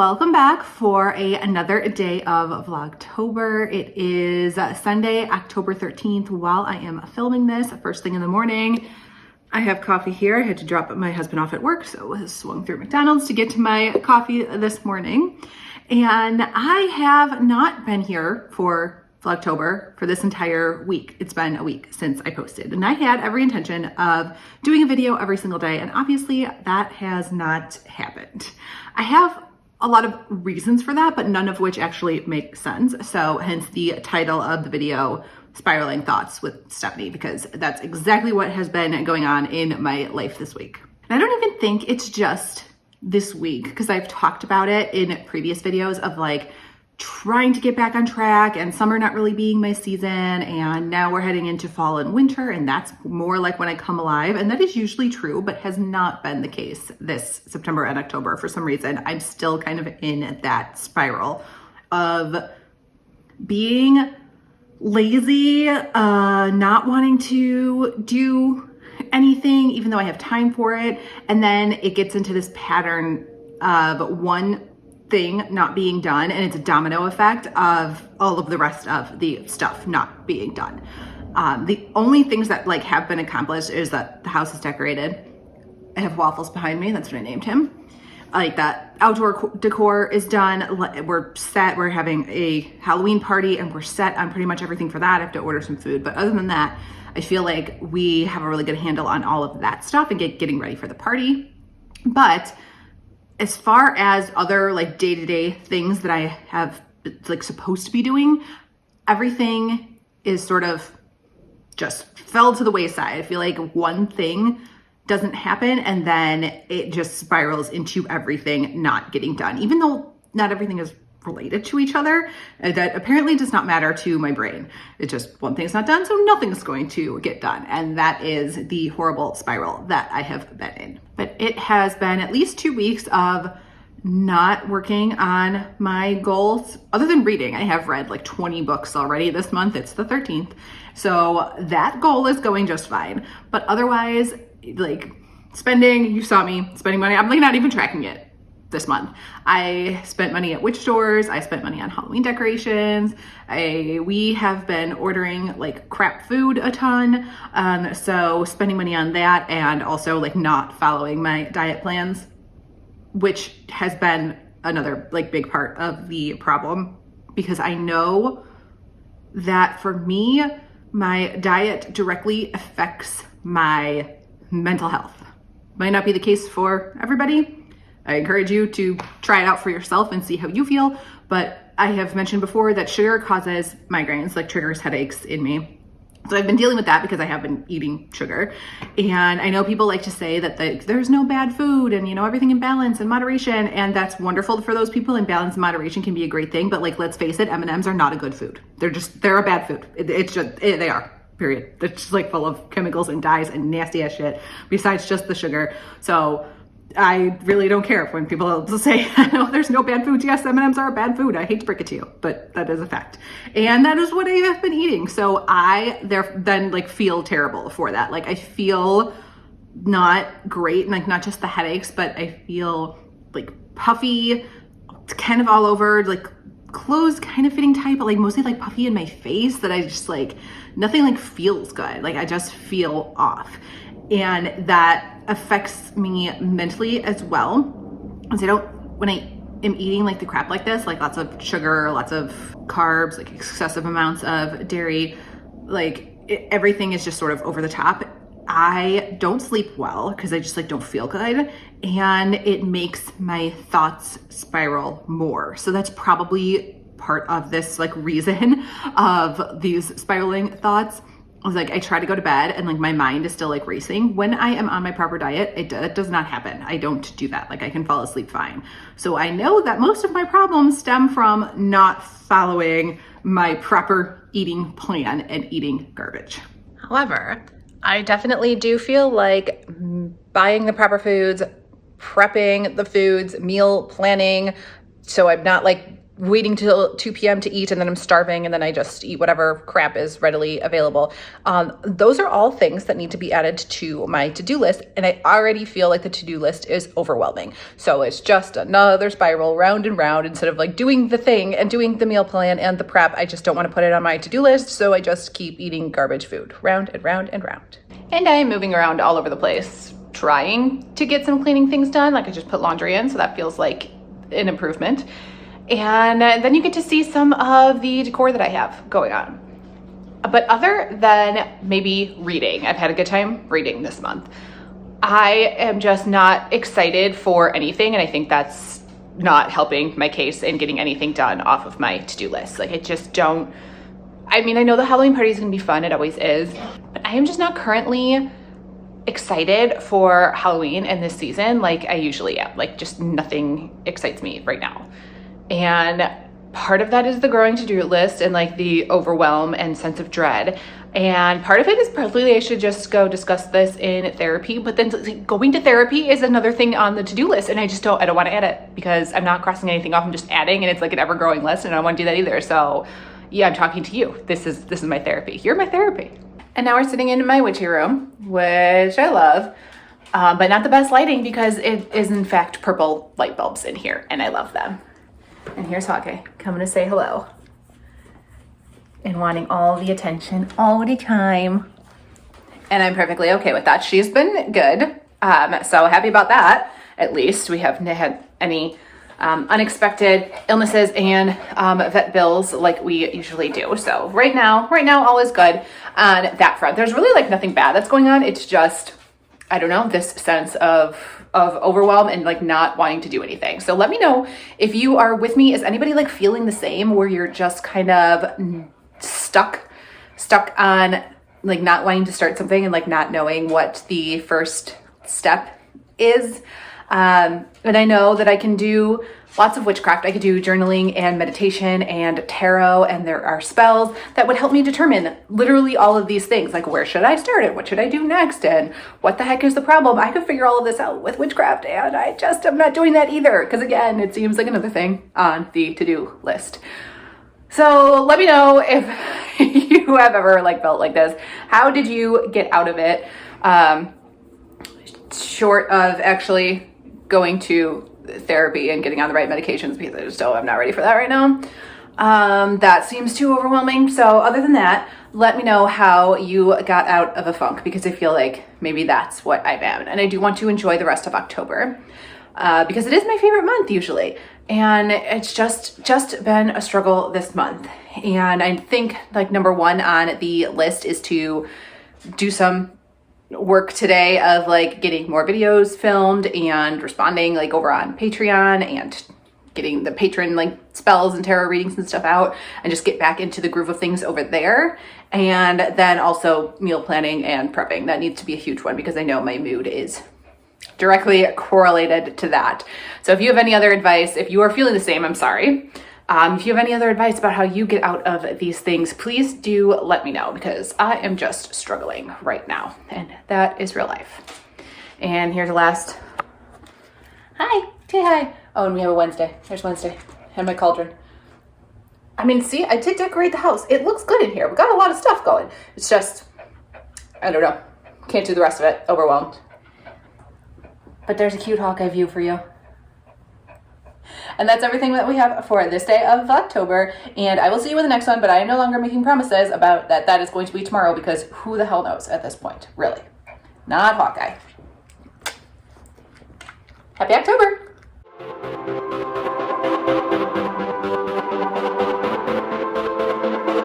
welcome back for another day of Vlogtober. It is Sunday, October 13th. While I am filming this, first thing in the morning, I have coffee here. I had to drop my husband off at work, so I swung through McDonald's to get to my coffee this morning. And I have not been here for Vlogtober for this entire week. It's been a week since I posted, and I had every intention of doing a video every single day, and obviously that has not happened. I have a lot of reasons for that, but none of which actually make sense. So hence the title of the video, Spiraling Thoughts with Stephanie, because that's exactly what has been going on in my life this week. And I don't even think it's just this week, because I've talked about it in previous videos of like trying to get back on track and summer not really being my season, and now we're heading into fall and winter, and that's more like when I come alive, and that is usually true, but has not been the case this September and October. For some reason, I'm still kind of in that spiral of being lazy, not wanting to do anything even though I have time for it, and then it gets into this pattern of one thing not being done, and it's a domino effect of all of the rest of the stuff not being done. The only things that like have been accomplished is that the house is decorated. I have Waffles behind me, that's what I named him. Like that outdoor decor is done. We're set. We're having a Halloween party and we're set on pretty much everything for that. I have to order some food, but other than that, I feel like we have a really good handle on all of that stuff and getting ready for the party. But as far as other like day-to-day things that I have like supposed to be doing, everything is sort of just fell to the wayside. I feel like one thing doesn't happen and then it just spirals into everything not getting done, even though not everything is related to each other. That apparently does not matter to my brain. It's just one thing's not done, so nothing's going to get done. And that is the horrible spiral that I have been in. But it has been at least 2 weeks of not working on my goals other than reading. I have read like 20 books already this month. It's the 13th. So that goal is going just fine. But otherwise, like spending, you saw me spending money. I'm like not even tracking it this month. I spent money at witch stores. I spent money on Halloween decorations. We have been ordering like crap food a ton. So spending money on that, and also like not following my diet plans, which has been another like big part of the problem, because I know that for me, my diet directly affects my mental health. Might not be the case for everybody. I encourage you to try it out for yourself and see how you feel. But I have mentioned before that sugar causes migraines, like triggers headaches in me. So I've been dealing with that because I have been eating sugar. And I know people like to say that there's no bad food and, you know, everything in balance and moderation. And that's wonderful for those people, and balance and moderation can be a great thing. But like, let's face it, M&Ms are not a good food. They're a bad food. They are. Period. They're just like full of chemicals and dyes and nasty ass shit besides just the sugar. So I really don't care when people say, no, there's no bad foods. Yes, M&Ms are a bad food. I hate to break it to you, but that is a fact. And that is what I have been eating. So I then like feel terrible for that. Like I feel not great, and like not just the headaches, but I feel like puffy, kind of all over, like clothes kind of fitting tight, but like mostly like puffy in my face, that I just like, nothing like feels good. Like I just feel off. And that affects me mentally as well. Because when I am eating like the crap like this, like lots of sugar, lots of carbs, like excessive amounts of dairy, like everything is just sort of over the top. I don't sleep well because I just like don't feel good, and it makes my thoughts spiral more. So that's probably part of this like reason of these spiraling thoughts. I was like, I try to go to bed and like my mind is still like racing. When I am on my proper diet, it does not happen. I don't do that. Like I can fall asleep fine. So I know that most of my problems stem from not following my proper eating plan and eating garbage. However, I definitely do feel like buying the proper foods, prepping the foods, meal planning, so I'm not like waiting till 2 p.m. to eat and then I'm starving and then I just eat whatever crap is readily available. Those are all things that need to be added to my to-do list, and I already feel like the to-do list is overwhelming. So it's just another spiral round and round. Instead of like doing the thing and doing the meal plan and the prep, I just don't want to put it on my to-do list, so I just keep eating garbage food round and round and round. And I am moving around all over the place trying to get some cleaning things done. Like I just put laundry in, so that feels like an improvement. And then you get to see some of the decor that I have going on. But other than maybe reading, I've had a good time reading this month. I am just not excited for anything, and I think that's not helping my case in getting anything done off of my to-do list. Like I just don't, I mean, I know the Halloween party is gonna be fun, it always is, but I am just not currently excited for Halloween and this season like I usually am. Like just nothing excites me right now. And part of that is the growing to-do list and like the overwhelm and sense of dread. And part of it is probably I should just go discuss this in therapy, but then going to therapy is another thing on the to-do list. And I don't want to add it because I'm not crossing anything off. I'm just adding, and it's like an ever-growing list, and I don't want to do that either. So yeah, I'm talking to you. This is my therapy. You're my therapy. And now we're sitting in my witchy room, which I love, but not the best lighting because it is in fact purple light bulbs in here, and I love them. And here's Hawkeye coming to say hello and wanting all the attention all the time. And I'm perfectly okay with that. She's been good. So happy about that. At least we haven't had any unexpected illnesses and vet bills like we usually do. So right now, all is good on that front. There's really like nothing bad that's going on. It's just, I don't know, this sense of overwhelm and like not wanting to do anything. So let me know if you are with me. Is anybody like feeling the same, where you're just kind of stuck on like not wanting to start something and like not knowing what the first step is? And I know that I can do lots of witchcraft. I could do journaling and meditation and tarot, and there are spells that would help me determine literally all of these things. Like, where should I start it? What should I do next? And what the heck is the problem? I could figure all of this out with witchcraft, and I just am not doing that either. Because again, it seems like another thing on the to-do list. So let me know if you have ever like felt like this. How did you get out of it? Short of actually going to therapy and getting on the right medications, because I'm not ready for that right now. That seems too overwhelming. So other than that, let me know how you got out of a funk, because I feel like maybe that's what I'm at. And I do want to enjoy the rest of October because it is my favorite month usually. And it's just been a struggle this month. And I think like number one on the list is to do some work today of like getting more videos filmed and responding like over on Patreon and getting the patron like spells and tarot readings and stuff out, and just get back into the groove of things over there. And then also meal planning and prepping. That needs to be a huge one because I know my mood is directly correlated to that. So if you have any other advice, if you are feeling the same, I'm sorry. If you have any other advice about how you get out of these things, please do let me know, because I am just struggling right now, and that is real life. And here's the last. Hi, say hi. Oh, and we have a Wednesday. There's Wednesday and my cauldron. I mean, see, I did decorate the house. It looks good in here. We got a lot of stuff going. It's just, I don't know. Can't do the rest of it. Overwhelmed. But there's a cute Hawkeye view for you. And that's everything that we have for this day of Vlogtober. And I will see you in the next one, but I am no longer making promises about that is going to be tomorrow, because who the hell knows at this point, really. Not Hawkeye. Happy October.